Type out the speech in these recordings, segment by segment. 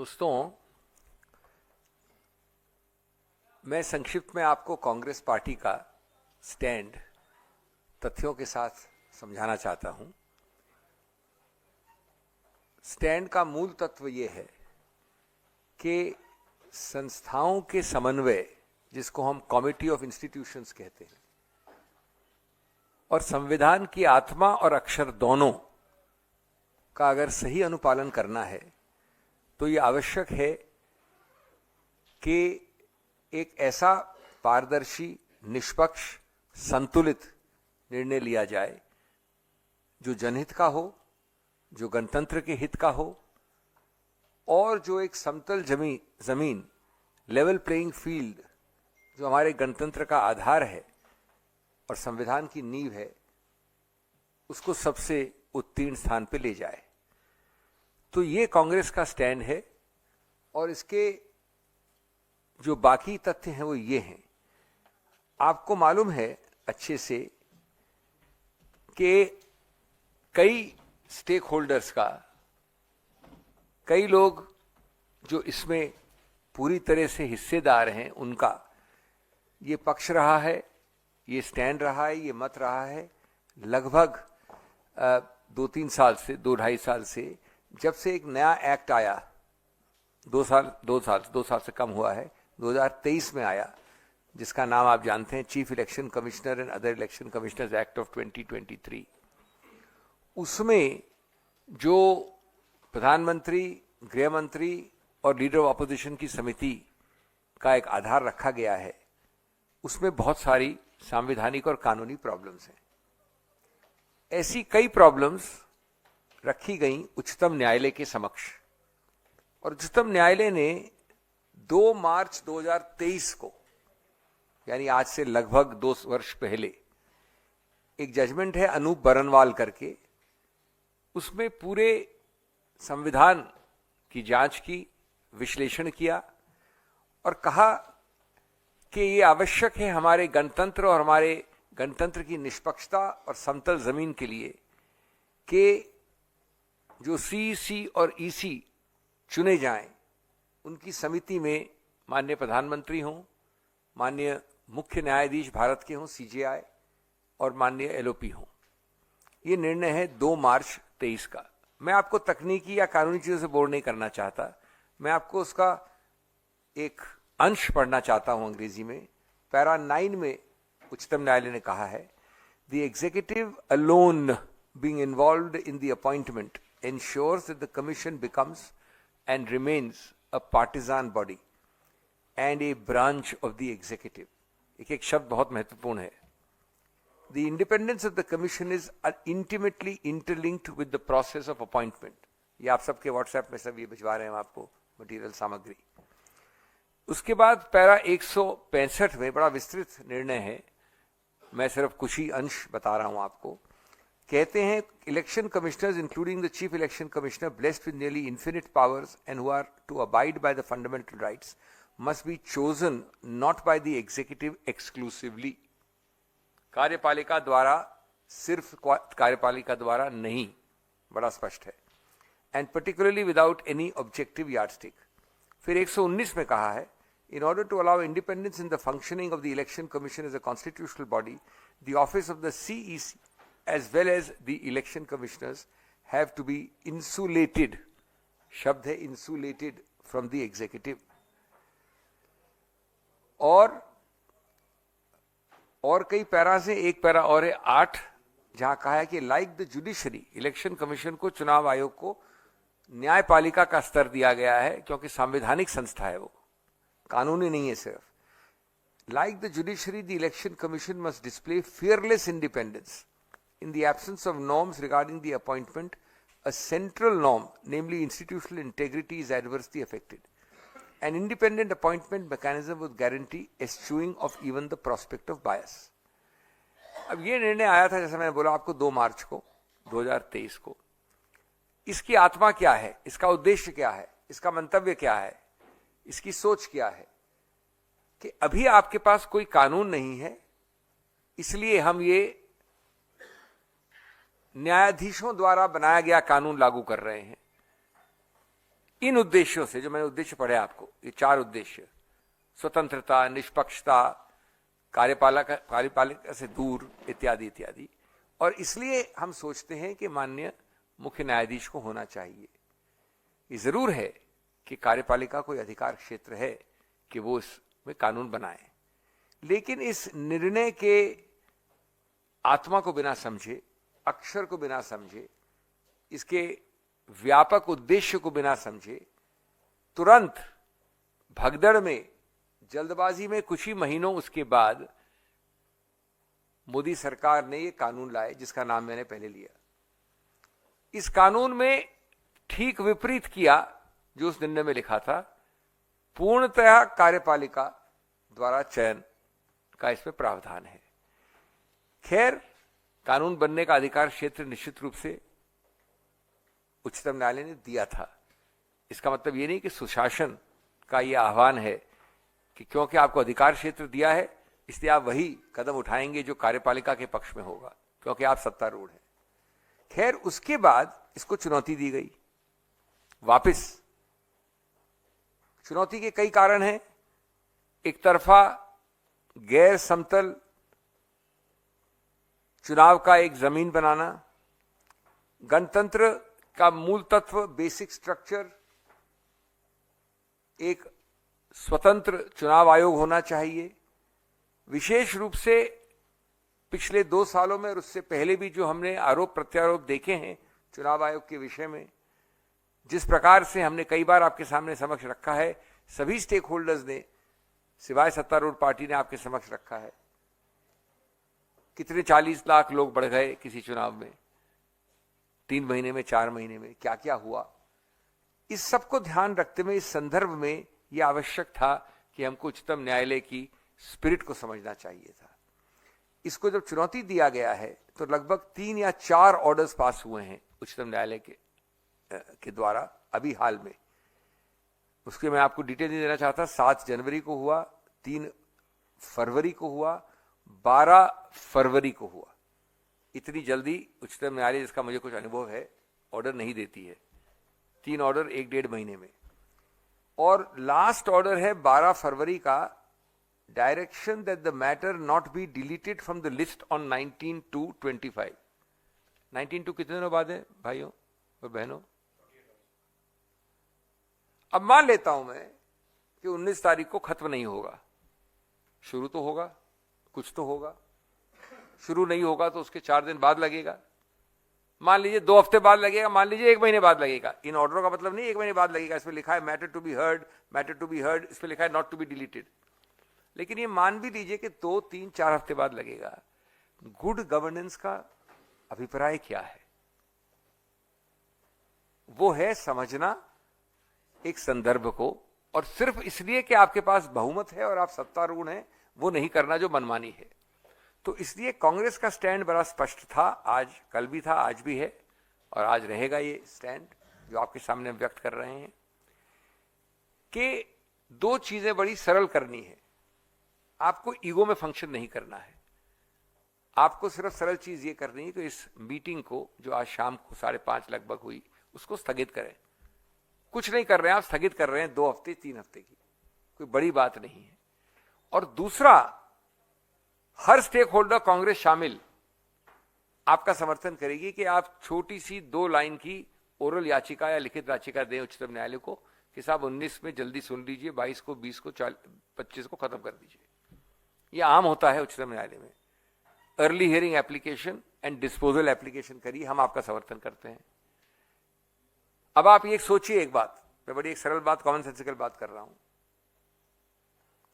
दोस्तों, मैं संक्षिप्त में आपको कांग्रेस पार्टी का स्टैंड तथ्यों के साथ समझाना चाहता हूं। स्टैंड का मूल तत्व यह है कि संस्थाओं के समन्वय, जिसको हम कमिटी ऑफ इंस्टीट्यूशंस कहते हैं, और संविधान की आत्मा और अक्षर दोनों का अगर सही अनुपालन करना है तो ये आवश्यक है कि एक ऐसा पारदर्शी, निष्पक्ष, संतुलित निर्णय लिया जाए जो जनहित का हो, जो गणतंत्र के हित का हो और जो एक समतल जमीन लेवल प्लेइंग फील्ड, जो हमारे गणतंत्र का आधार है और संविधान की नींव है, उसको सबसे उत्तीर्ण स्थान पे ले जाए। तो ये कांग्रेस का स्टैंड है और इसके जो बाकी तथ्य हैं वो ये हैं। आपको मालूम है अच्छे से कि कई स्टेक होल्डर्स का, कई लोग जो इसमें पूरी तरह से हिस्सेदार हैं, उनका ये पक्ष रहा है, ये स्टैंड रहा है, ये मत रहा है लगभग 2-3 साल से, 2-2.5 साल से, जब से एक नया एक्ट आया, 2 साल से कम हुआ है, 2023 में आया, जिसका नाम आप जानते हैं, chief election commissioner and other election commissioners act of 2023। उसमें जो प्रधानमंत्री, गृह मंत्री और लीडर ऑफ ऑपोजिशन की समिति का एक आधार रखा गया है, उसमें बहुत सारी संवैधानिक और कानूनी प्रॉब्लम्स हैं। ऐसी कई प्रॉब्लम्स रखी गई उच्चतम न्यायालय के समक्ष, और उच्चतम न्यायालय ने 2 मार्च 2023 को, यानी आज से लगभग 2 वर्ष पहले, एक जजमेंट है अनूप बरनवाल करके, उसमें पूरे संविधान की जांच की, विश्लेषण किया और कहा कि ये आवश्यक है हमारे गणतंत्र और हमारे गणतंत्र की निष्पक्षता और समतल जमीन के लिए कि जो सीईसी और ईसी चुने जाएं, उनकी समिति में माननीय प्रधानमंत्री हों, माननीय मुख्य न्यायाधीश भारत के हों सीजेआई, और माननीय एलओपी हों। ये निर्णय है 2 मार्च 23 का। मैं आपको तकनीकी या कानूनी चीजों से बोर नहीं करना चाहता, मैं आपको उसका एक अंश पढ़ना चाहता हूं अंग्रेजी में। पैरा 9 में उच्चतम न्यायालय ने कहा है, the executive alone being involved in the appointment ensures that the commission becomes and remains a partisan body and a branch of the executive. एक शब्द बहुत महत्वपूर्ण है। The independence of the commission is intimately interlinked with the process of appointment. ये आप सबके WhatsApp में सब ये भिजवा रहे हैं आपको मटेरियल, सामग्री। उसके बाद पैरा 165 में बड़ा विस्तृत निर्णय है, मैं सिर्फ कुछ ही अंश बता रहा हूं आपको। कहते हैं, election commissioners including the chief election commissioner blessed with nearly infinite powers and who are to abide by the fundamental rights must be chosen not by the executive exclusively. कार्यपालिका द्वारा, सिर्फ कार्यपालिका द्वारा नहीं, बड़ा स्पष्ट है, and particularly without any objective yardstick. फिर 119 में कहा है, in order to allow independence in the functioning of the election commission as a constitutional body, the office of the CEC as well as the election commissioners have to be insulated, शब्द है insulated, from the executive। और कई para से एक para और है 8, जहां कहा है कि like the judiciary, election commission को, चुनाव आयोग को न्यायपालिका का स्तर दिया गया है, क्योंकि संवैधानिक संस्था है, वो कानूनी नहीं है सिर्फ। Like the judiciary, the election commission must display fearless independence in the absence of norms regarding the appointment. A central norm, namely institutional integrity, is adversely affected. An independent appointment mechanism would guarantee eschewing of even the prospect of bias. अब ये निर्णय आया था, जैसे मैंने बोला आपको, 2 मार्च को 2023 को। इसकी आत्मा क्या है, इसका उद्देश्य क्या है, इसका मंतव्य क्या है, इसकी सोच क्या है कि अभी आपके पास कोई कानून नहीं है, इसलिए हम ये न्यायाधीशों द्वारा बनाया गया कानून लागू कर रहे हैं। इन उद्देश्यों से, जो मैंने उद्देश्य पढ़े आपको, ये 4 उद्देश्य, स्वतंत्रता, निष्पक्षता, कार्यपालिका से दूर, इत्यादि इत्यादि, और इसलिए हम सोचते हैं कि माननीय मुख्य न्यायाधीश को होना चाहिए। ये जरूर है कि कार्यपालिका कोई अधिकार क्षेत्र है कि वो इसमें कानून बनाए, लेकिन इस निर्णय के आत्मा को बिना समझे, अक्षर को बिना समझे, इसके व्यापक उद्देश्य को बिना समझे, तुरंत भगदड़ में, जल्दबाजी में, कुछ ही महीनों उसके बाद मोदी सरकार ने ये कानून लाए जिसका नाम मैंने पहले लिया। इस कानून में ठीक विपरीत किया जो उस निर्णय में लिखा था। पूर्णतः कार्यपालिका द्वारा चयन का इसमें प्रावधान है। खैर, कानून बनने का अधिकार क्षेत्र निश्चित रूप से उच्चतम न्यायालय ने दिया था। इसका मतलब ये नहीं कि सुशासन का ये आह्वान है कि क्योंकि आपको अधिकार क्षेत्र दिया है इसलिए आप वही कदम उठाएंगे जो कार्यपालिका के पक्ष में होगा, क्योंकि आप सत्तारूढ़ हैं। खैर, उसके बाद इसको चुनौती दी गई वापस। चुनौती के कई कारण हैं। एक तरफा गैर समतल चुनाव का एक जमीन बनाना, गणतंत्र का मूल तत्व, बेसिक स्ट्रक्चर, एक स्वतंत्र चुनाव आयोग होना चाहिए। विशेष रूप से पिछले 2 सालों में और उससे पहले भी जो हमने आरोप प्रत्यारोप देखे हैं चुनाव आयोग के विषय में, जिस प्रकार से हमने कई बार आपके सामने समक्ष रखा है, सभी स्टेक होल्डर्स ने, सिवाय सत्तारूढ़ पार्टी ने आपके समक्ष रखा है। कितने 40 लाख लोग बढ़ गए किसी चुनाव में, 3 महीने में, 4 महीने में, क्या क्या हुआ। इस सबको ध्यान रखते हुए इस संदर्भ में यह आवश्यक था कि हमको उच्चतम न्यायालय की स्पिरिट को समझना चाहिए था। इसको जब चुनौती दिया गया है तो लगभग 3 या 4 ऑर्डर्स पास हुए हैं उच्चतम न्यायालय के द्वारा अभी हाल में। उसके मैं आपको डिटेल नहीं देना चाहता। 7 जनवरी को हुआ, 3 फरवरी को हुआ, 12 फरवरी को हुआ। इतनी जल्दी उच्चतम न्यायालय, जिसका मुझे कुछ अनुभव है, ऑर्डर नहीं देती है। 3 ऑर्डर 1-1.5 महीने में। और लास्ट ऑर्डर है 12 फरवरी का, direction that the matter not be deleted from the list on 19/2/25। 19/2 कितने दिनों बाद है भाइयों और बहनों? अब मान लेता हूं मैं कि 19 तारीख को खत्म नहीं होगा, शुरू तो होगा, कुछ तो होगा। शुरू नहीं होगा तो उसके 4 दिन बाद लगेगा, मान लीजिए 2 हफ्ते बाद लगेगा, मान लीजिए 1 महीने बाद लगेगा। इन ऑर्डरों का मतलब नहीं 1 महीने बाद लगेगा। इसमें लिखा है matter to be heard, matter to be heard, इसमें लिखा है नॉट टू बी डिलीटेड। लेकिन ये मान भी लीजिए कि 2, 3, 4 हफ्ते बाद लगेगा। गुड गवर्नेंस का अभिप्राय क्या है? वो है समझना एक संदर्भ को, और सिर्फ इसलिए कि आपके पास बहुमत है और आप सत्तारूढ़ हैं, वो नहीं करना जो मनमानी है। तो इसलिए कांग्रेस का स्टैंड बड़ा स्पष्ट था, आज, कल भी था, आज भी है, और आज रहेगा ये स्टैंड जो आपके सामने व्यक्त कर रहे हैं, कि 2 चीजें बड़ी सरल करनी है। आपको ईगो में फंक्शन नहीं करना है। आपको सिर्फ सरल चीज ये करनी है कि इस मीटिंग को, जो आज शाम को 5:30 लगभग हुई, उसको स्थगित करें। कुछ नहीं कर रहे हैं आप, स्थगित कर रहे हैं 2 हफ्ते, 3 हफ्ते की, कोई बड़ी बात नहीं है। और दूसरा, हर स्टेक होल्डर, कांग्रेस शामिल, आपका समर्थन करेगी कि आप छोटी सी 2 लाइन की ओरल याचिका या लिखित याचिका दें उच्चतम न्यायालय को कि साहब 19 में जल्दी सुन लीजिए, 22 को, 20 को, 25 को खत्म कर दीजिए। ये आम होता है उच्चतम न्यायालय में। Early hearing application and disposal application करिए, हम आपका समर्थन करते हैं। अब आप ये सोचिए एक बात, मैं बड़ी एक सरल बात, कॉमन सेंसिकल बात कर रहा हूं।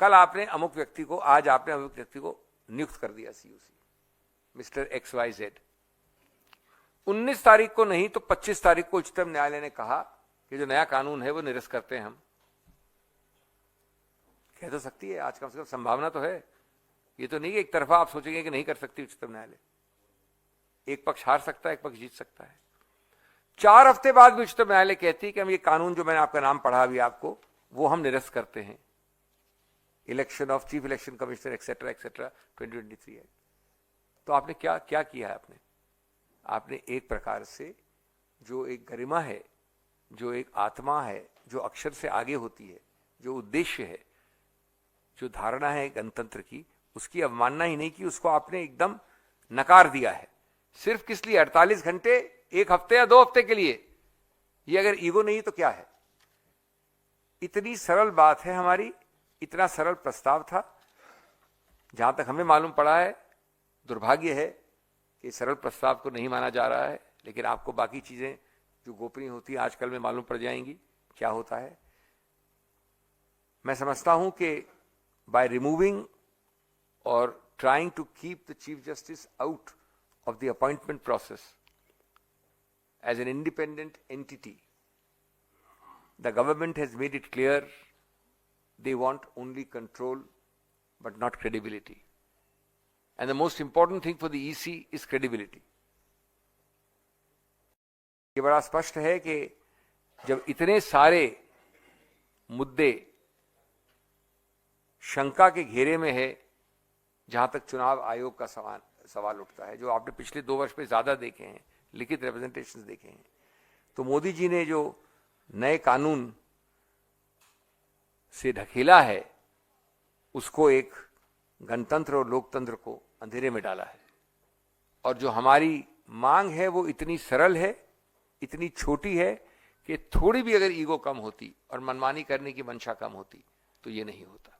कल आपने अमुक व्यक्ति को, आज आपने अमुक व्यक्ति को नियुक्त कर दिया सीयूसी, मिस्टर XYZ। 19 तारीख को नहीं तो 25 तारीख को उच्चतम न्यायालय ने कहा कि जो नया कानून है वो निरस्त करते हैं हम। कह तो सकती है, आज कम से कम संभावना तो है। ये तो नहीं कि एक तरफा आप सोचेंगे कि नहीं कर सकती उच्चतम न्यायालय। एक पक्ष हार सकता है, एक पक्ष जीत सकता है। 4 हफ्ते बाद भी उच्चतम न्यायालय कहती है कि हम ये कानून, जो मैंने आपका नाम पढ़ा अभी आपको, वो हम निरस्त करते हैं। Election of chief election commissioner etcetera etcetera 2023 है। तो आपने क्या क्या किया है? आपने एक प्रकार से जो एक गरिमा है जो एक आत्मा है, जो अक्षर से आगे होती है, जो उद्देश्य है, जो धारणा है गणतंत्र की, उसकी अवमानना ही नहीं की, उसको आपने एकदम नकार दिया है। सिर्फ किस लिए? 48 घंटे, एक हफ्ते या 2 हफ्ते के लिए। ये अगर ईगो नहीं तो क्या है? इतनी सरल बात है हमारी, इतना सरल प्रस्ताव था। जहां तक हमें मालूम पड़ा है, दुर्भाग्य है कि सरल प्रस्ताव को नहीं माना जा रहा है, लेकिन आपको बाकी चीजें जो गोपनीय होती है आजकल में मालूम पड़ जाएंगी क्या होता है। मैं समझता हूं कि बाय रिमूविंग और trying to keep the Chief Justice out of the appointment process as an independent entity, the government has made it clear they want only control but not credibility. And the most important thing for the EC is credibility. ये बड़ा स्पष्ट है कि जब इतने सारे मुद्दे शंका के घेरे में है, जहां तक चुनाव आयोग का सवाल उठता है, जो आपने पिछले 2 वर्ष में ज्यादा देखे हैं, लिखित रिप्रेजेंटेशंस देखे हैं, तो मोदी जी ने जो नए कानून से ढकेला है, उसको एक गणतंत्र और लोकतंत्र को अंधेरे में डाला है। और जो हमारी मांग है वो इतनी सरल है, इतनी छोटी है कि थोड़ी भी अगर ईगो कम होती और मनमानी करने की मंशा कम होती तो ये नहीं होता।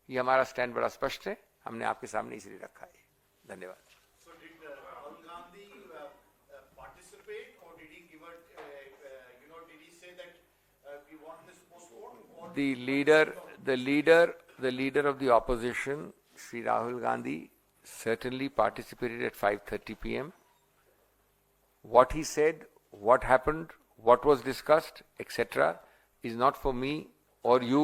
ये हमारा स्टैंड बड़ा स्पष्ट है, हमने आपके सामने इसलिए रखा है। धन्यवाद। The leader of the opposition, Shri Rahul Gandhi, certainly participated at 5:30 p.m. What he said, what happened, what was discussed, etc., is not for me or you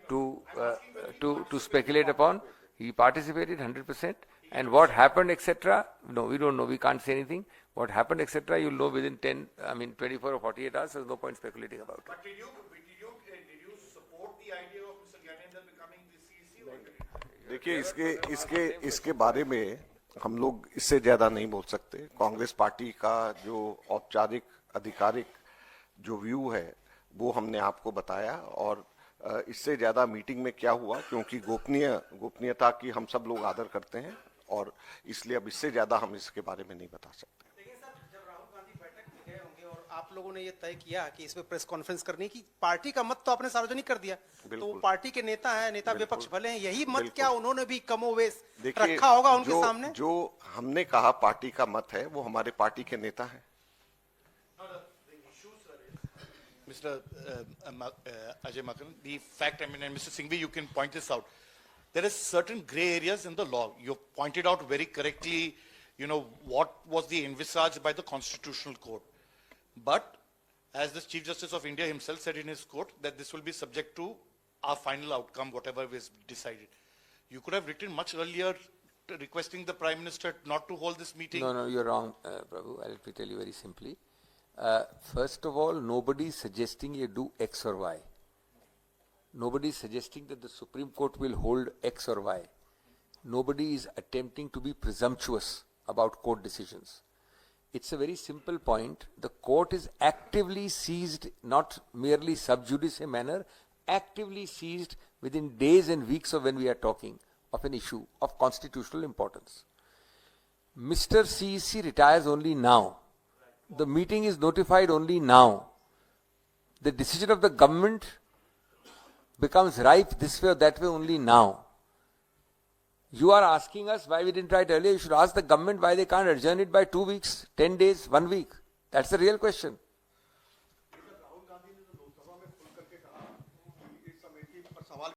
to speculate upon. He participated 100%, and what happened, etc., no, we don't know. We can't say anything. What happened, etc., you'll know within 24 or 48 hours. There's no point speculating about it. But did you support the idea of Mr. Gyanendra becoming the CEC? देखिए, इसके बारे में हम लोग इससे ज्यादा नहीं बोल सकते। कांग्रेस पार्टी का जो औपचारिक आधिकारिक जो व्यू है वो हमने आपको बताया, और इससे ज्यादा मीटिंग में क्या हुआ, क्योंकि गोपनीयता की हम सब लोग आदर करते हैं, और इसलिए अब इससे ज्यादा हम इसके बारे में नहीं बता सकते। देखिए सर, जब राहुल गांधी बैठक में गए होंगे और आप लोगों ने ये तय किया कि इसमें प्रेस कॉन्फ्रेंस करने की, पार्टी का मत तो आपने सार्वजनिक कर दिया, तो वो पार्टी के नेता है, नेता विपक्ष भले हैं, यही मत क्या उन्होंने भी कमोवेश रखा होगा उनके सामने? जो हमने कहा पार्टी का मत है वो हमारे पार्टी के नेता है। Mr. Ajay Makan, the fact, and Mr. Singhvi, you can point this out. There are certain gray areas in the law. You pointed out very correctly, what was the envisaged by the Constitutional Court. But as the Chief Justice of India himself said in his court, that this will be subject to our final outcome, whatever is decided. You could have written much earlier requesting the Prime Minister not to hold this meeting. No, you're wrong, Prabhu. Let me tell you very simply. First of all, nobody is suggesting you do X or Y. Nobody is suggesting that the Supreme Court will hold X or Y. Nobody is attempting to be presumptuous about court decisions. It's a very simple point. The court is actively seized, not merely sub judice manner, actively seized within days and weeks of when we are talking of an issue of constitutional importance. Mr. CEC retires only now. The meeting is notified only now. The decision of the government becomes ripe this way or that way only now. You are asking us why we didn't try it earlier. You should ask the government why they can't adjourn it by 2 weeks, 10 days, 1 week. That's the real question.